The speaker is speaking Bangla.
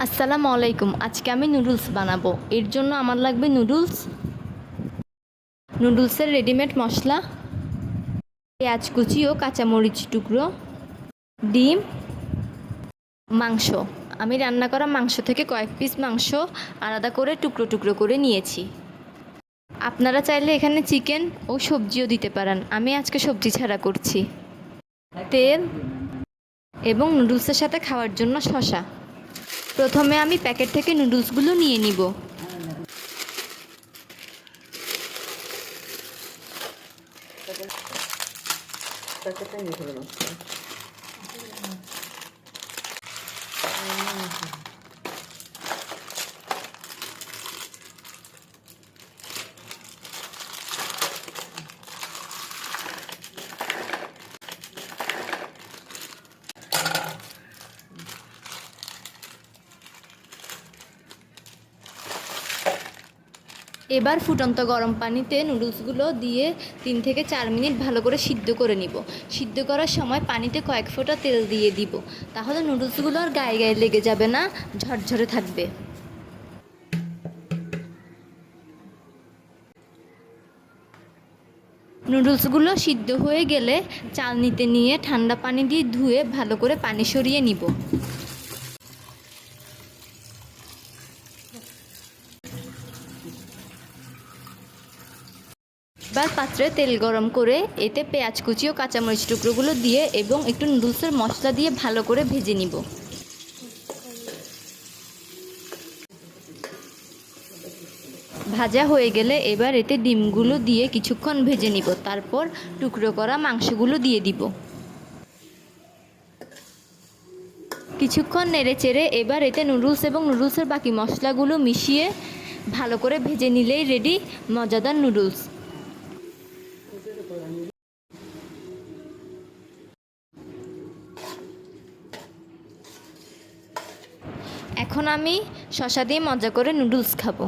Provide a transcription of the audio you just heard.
আসসালামু আলাইকুম। আজকে আমি নুডলস বানাবো। এর জন্য আমার লাগবে নুডলসের রেডিমেড মশলা, পেঁয়াজ কুচি ও কাঁচামরিচ টুকরো, ডিম, মাংস। আমি রান্না করা মাংস থেকে কয়েক পিস মাংস আলাদা করে টুকরো টুকরো করে নিয়েছি। আপনারা চাইলে এখানে চিকেন ও সবজিও দিতে পারেন। আমি আজকে সবজি ছাড়া করছি। তেল এবং নুডলসের সাথে খাওয়ার জন্য শসা। প্রথমে আমি প্যাকেট থেকে নুডলসগুলো নিয়ে নিব। এবার ফুটন্ত গরম পানিতে নুডলসগুলো দিয়ে 3 থেকে 4 মিনিট ভালো করে সিদ্ধ করে নিব। সিদ্ধ করার সময় পানিতে কয়েক ফোঁটা তেল দিয়ে দিব, তাহলে নুডলসগুলো আর গায়ে গায়ে লেগে যাবে না, ঝরঝরে থাকবে। নুডলসগুলো সিদ্ধ হয়ে গেলে চালনিতে নিয়ে ঠান্ডা পানি দিয়ে ধুয়ে ভালো করে পানি সরিয়ে নিব। এবার পাত্রে তেল গরম করে এতে পেঁয়াজ কুচি ও কাঁচামরিচ টুকরোগুলো দিয়ে এবং একটু নুডলসের মশলা দিয়ে ভালো করে ভেজে নিব। ভাজা হয়ে গেলে এবার এতে ডিমগুলো দিয়ে কিছুক্ষণ ভেজে নিব। তারপর টুকরো করা মাংসগুলো দিয়ে দিব। কিছুক্ষণ নেড়ে চেড়ে এবার এতে নুডলস এবং নুডলসের বাকি মশলাগুলো মিশিয়ে ভালো করে ভেজে নিলেই রেডি মজাদার নুডলস। এখন আমি শসা দিয়ে মজা করে নুডলস খাবো।